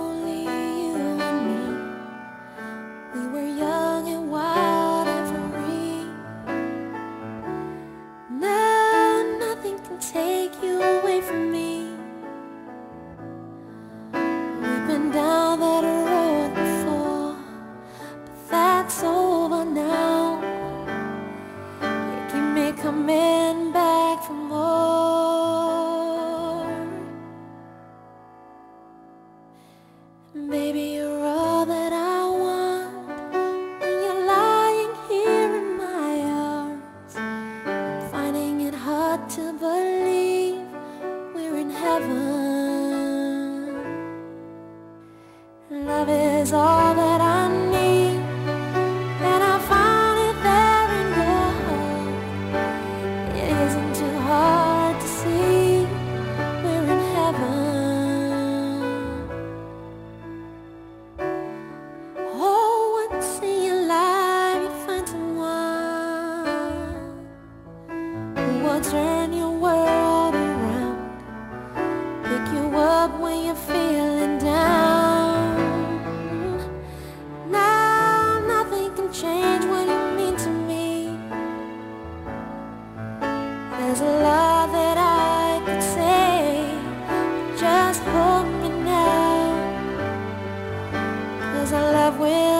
only you and me. We were young and wild and free. Now nothing can take you away from me. We've been down that road before, but that's over now. You keep me coming back for more. Baby, you're all that I want when you're lying here in my arms. I'm finding it hard to believe we're in heaven. Love is all that I need, and I found it there in your heart. It isn't too hard to see we're in heaven. Oh, once in your life you find someone who will turn your world around, pick you up when you're feeling down. Now nothing can change what you mean to me. There's a lot that I could say, just hold me now, 'cause I love with